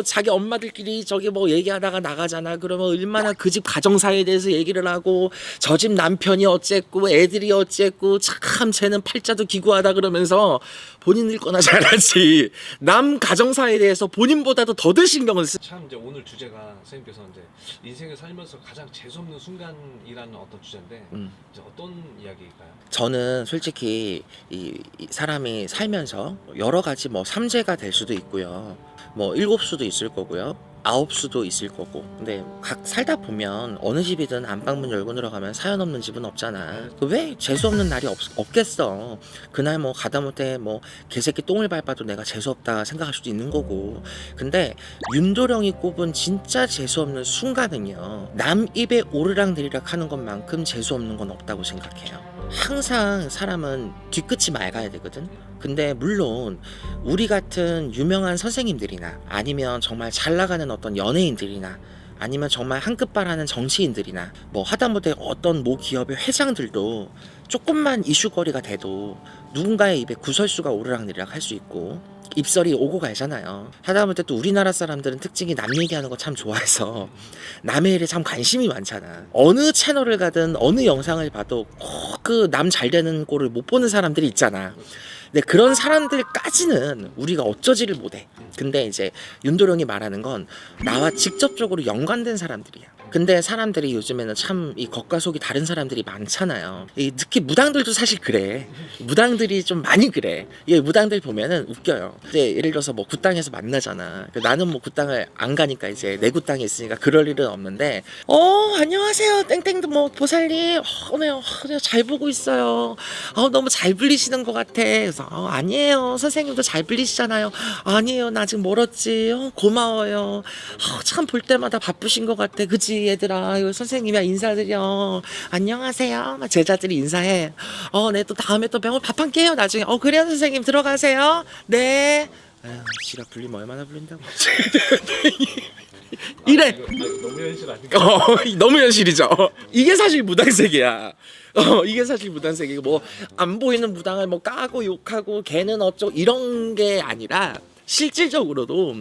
자기 엄마들끼리 저기 뭐 얘기하다가 나가잖아. 그러면 얼마나 그 집 가정사에 대해서 얘기를 하고 저 집 남편이 어쨌고 애들이 어쨌고 참 쟤는 팔자도 기구하다 그러면서 본인 일 거나 잘하지. 남 가정사에 대해서 본인보다도 더들 신경을 쓰. 참 이제 오늘 주제가 선생님께서 이제 인생을 살면서 가장 재수없는 순간이라는 어떤 주제인데 이제 어떤 이야기일까요? 저는 솔직히 이 사람이 살면서 여러 가지 뭐 삼재가 될 수도 있고요. 뭐 7수도 있을 거고요. 9수도 있을 거고. 근데 각 살다 보면 어느 집이든 안방문 열고 들어가면 사연 없는 집은 없잖아. 왜 재수 없는 날이 없겠어. 그날 뭐 가다못해 뭐 개새끼 똥을 밟아도 내가 재수 없다 생각할 수도 있는 거고. 근데 윤도령이 꼽은 진짜 재수 없는 순간은요, 남 입에 오르락내리락 하는 것만큼 재수 없는 건 없다고 생각해요. 항상 사람은 뒤끝이 맑아야 되거든. 근데 물론 우리 같은 유명한 선생님들이나 아니면 정말 잘 나가는 어떤 연예인들이나 아니면 정말 한끗발하는 정치인들이나 뭐 하다못해 어떤 모 기업의 회장들도 조금만 이슈거리가 돼도 누군가의 입에 구설수가 오르락내리락 할 수 있고 입설이 오고 가잖아요. 하다못해 또 우리나라 사람들은 특징이 남 얘기하는 거 참 좋아해서 남의 일에 참 관심이 많잖아. 어느 채널을 가든 어느 영상을 봐도 꼭 그 남 잘 되는 꼴을 못 보는 사람들이 있잖아. 근데 그런 사람들까지는 우리가 어쩌지를 못해. 근데 이제 윤도령이 말하는 건 나와 직접적으로 연관된 사람들이야. 근데 사람들이 요즘에는 참 이 겉과 속이 다른 사람들이 많잖아요. 특히 무당들도 사실 그래. 무당들이 좀 많이 그래. 무당들 보면은 웃겨요. 이제 예를 들어서 뭐 굿당에서 만나잖아. 나는 뭐 굿당을 안 가니까 이제 내 굿당에 있으니까 그럴 일은 없는데, 안녕하세요 땡땡도 뭐 보살님, 오늘 잘 보고 있어요. 너무 잘 불리시는 것 같아. 그래서 아니에요, 선생님도 잘 불리시잖아요. 아니에요, 나 아직 멀었지. 고마워요. 참 볼 때마다 바쁘신 것 같아. 그치 얘들아, 이거 선생님이야, 인사드려. 안녕하세요. 막 제자들이 인사해. 네, 또 다음에 또 병원 밥 한 끼해요 나중에. 그래요 선생님, 들어가세요. 네. 아유, 지가 불리면 얼마나 불린다고. 이래. 이거 너무 현실 아닌가? 너무 현실이죠. 이게 사실 무당세계야. 이게 사실 무당세계고, 뭐 안 보이는 무당을 뭐 까고 욕하고 걔는 어쩌고 이런 게 아니라 실질적으로도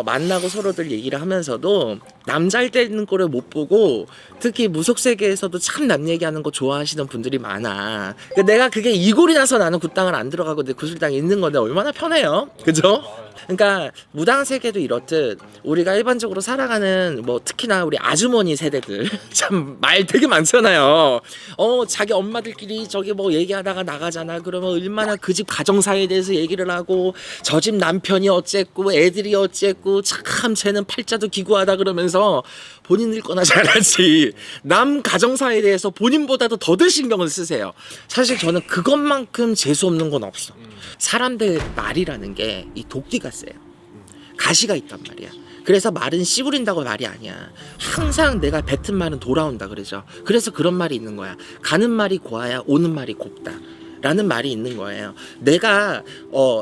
만나고 서로들 얘기를 하면서도 남 잘 되는 꼴을 못 보고, 특히 무속세계에서도 참 남 얘기하는 거 좋아하시는 분들이 많아. 내가 그게 이골이 나서 나는 굿당을 안 들어가고 내 구슬당에 있는 건데 얼마나 편해요, 그죠? 그러니까 무당세계도 이렇듯 우리가 일반적으로 살아가는 뭐 특히나 우리 아주머니 세대들 참 말 되게 많잖아요. 자기 엄마들끼리 저기 뭐 얘기하다가 나가잖아. 그러면 얼마나 그 집 가정사에 대해서 얘기를 하고 저 집 남편이 어쨌고 애들이 어쨌고 참 쟤는 팔자도 기구하다 그러면서 본인 일 거나 잘하지. 남 가정사에 대해서 본인보다도 더들 신경을 쓰세요. 사실 저는 그것만큼 재수없는 건 없어. 사람들 말이라는 게 이 도끼가 세요. 가시가 있단 말이야. 그래서 말은 씨 부린다고 말이 아니야. 항상 내가 뱉은 말은 돌아온다 그러죠. 그래서 그런 말이 있는 거야. 가는 말이 고와야 오는 말이 곱다 라는 말이 있는 거예요. 내가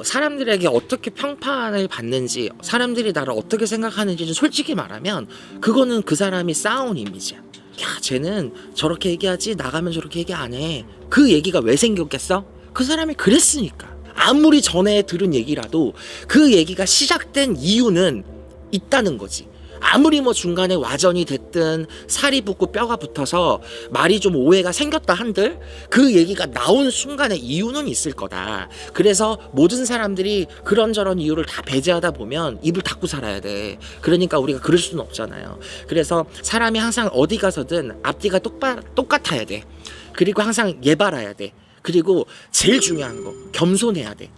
사람들에게 어떻게 평판을 받는지, 사람들이 나를 어떻게 생각하는지는 솔직히 말하면 그거는 그 사람이 쌓아온 이미지야. 야, 쟤는 저렇게 얘기하지, 나가면 저렇게 얘기 안 해. 그 얘기가 왜 생겼겠어? 그 사람이 그랬으니까. 아무리 전에 들은 얘기라도 그 얘기가 시작된 이유는 있다는 거지. 아무리 뭐 중간에 와전이 됐든 살이 붙고 뼈가 붙어서 말이 좀 오해가 생겼다 한들 그 얘기가 나온 순간에 이유는 있을 거다. 그래서 모든 사람들이 그런저런 이유를 다 배제하다 보면 입을 닫고 살아야 돼. 그러니까 우리가 그럴 수는 없잖아요. 그래서 사람이 항상 어디 가서든 앞뒤가 똑같아야 돼. 그리고 항상 예발해야 돼. 그리고 제일 중요한 거, 겸손해야 돼.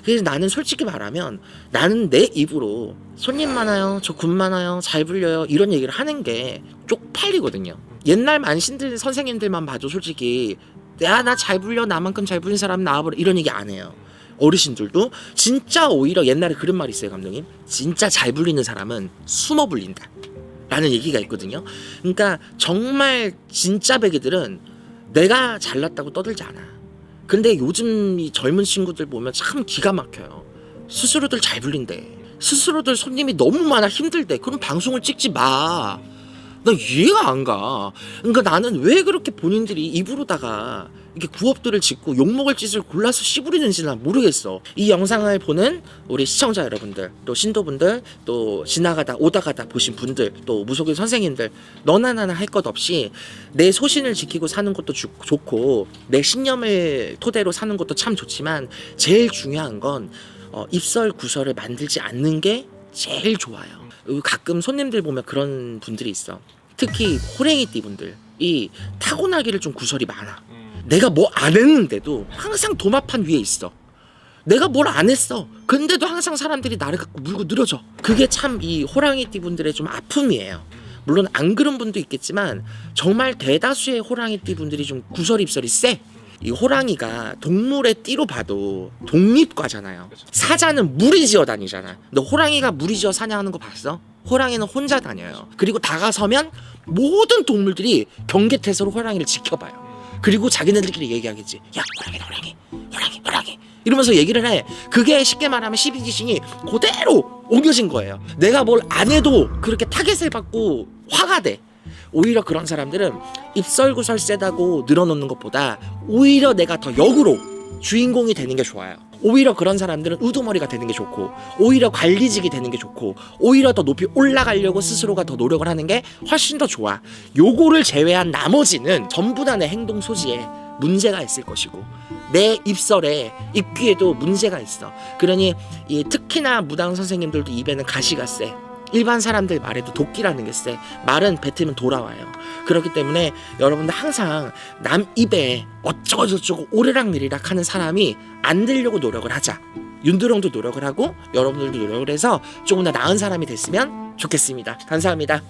그래서 나는 솔직히 말하면 나는 내 입으로 손님 많아요, 저 군 많아요, 잘 불려요 이런 얘기를 하는 게 쪽팔리거든요. 옛날 만신들 선생님들만 봐도 솔직히 야, 나 잘 불려, 나만큼 잘 불린 사람 나와버려 이런 얘기 안 해요. 어르신들도 진짜 오히려 옛날에 그런 말이 있어요, 감독님. 진짜 잘 불리는 사람은 숨어 불린다 라는 얘기가 있거든요. 그러니까 정말 진짜 배기들은 내가 잘났다고 떠들지 않아. 근데 요즘 이 젊은 친구들 보면 참 기가 막혀요. 스스로들 잘 불린대. 스스로들 손님이 너무 많아 힘들대. 그럼 방송을 찍지 마. 나 이해가 안 가. 그러니까 나는 왜 그렇게 본인들이 입으로다가 이렇게 구업들을 짓고 욕먹을 짓을 골라서 씨부리는지 난 모르겠어. 이 영상을 보는 우리 시청자 여러분들, 또 신도분들, 또 지나가다 오다가다 보신 분들, 또 무속인 선생님들, 너나 나나 할 것 없이 내 소신을 지키고 사는 것도 좋고 내 신념을 토대로 사는 것도 참 좋지만 제일 중요한 건 입설 구설을 만들지 않는 게 제일 좋아요. 가끔 손님들 보면 그런 분들이 있어. 특히 호랭이띠 분들이 타고나기를 좀 구설이 많아. 내가 뭐 안 했는데도 항상 도마판 위에 있어. 내가 뭘 안 했어. 근데도 항상 사람들이 나를 갖고 물고 늘어져. 그게 참 이 호랑이띠 분들의 좀 아픔이에요. 물론 안 그런 분도 있겠지만 정말 대다수의 호랑이띠 분들이 좀 구설 입설이 세. 이 호랑이가 동물의 띠로 봐도 독립과잖아요. 사자는 무리지어 다니잖아. 너 호랑이가 무리지어 사냥하는 거 봤어? 호랑이는 혼자 다녀요. 그리고 다가서면 모든 동물들이 경계태세로 호랑이를 지켜봐요. 그리고 자기네들끼리 얘기하겠지. 야, 호랑이 이러면서 얘기를 해. 그게 쉽게 말하면 십이지신이 그대로 옮겨진 거예요. 내가 뭘 안 해도 그렇게 타겟을 받고 화가 돼. 오히려 그런 사람들은 입설구설 세다고 늘어놓는 것보다 오히려 내가 더 역으로 주인공이 되는 게 좋아요. 오히려 그런 사람들은 우두머리가 되는 게 좋고, 오히려 관리직이 되는 게 좋고, 오히려 더 높이 올라가려고 스스로가 더 노력을 하는 게 훨씬 더 좋아. 요거를 제외한 나머지는 전부 다 내 행동 소지에 문제가 있을 것이고 내 입설에 입귀에도 문제가 있어. 그러니 특히나 무당 선생님들도 입에는 가시가 세. 일반 사람들 말에도 도끼라는 게 세. 말은 뱉으면 돌아와요. 그렇기 때문에 여러분들 항상 남 입에 어쩌고 저쩌고 오르락내리락 하는 사람이 안 되려고 노력을 하자. 윤두렁도 노력을 하고 여러분들도 노력을 해서 조금 더 나은 사람이 됐으면 좋겠습니다. 감사합니다.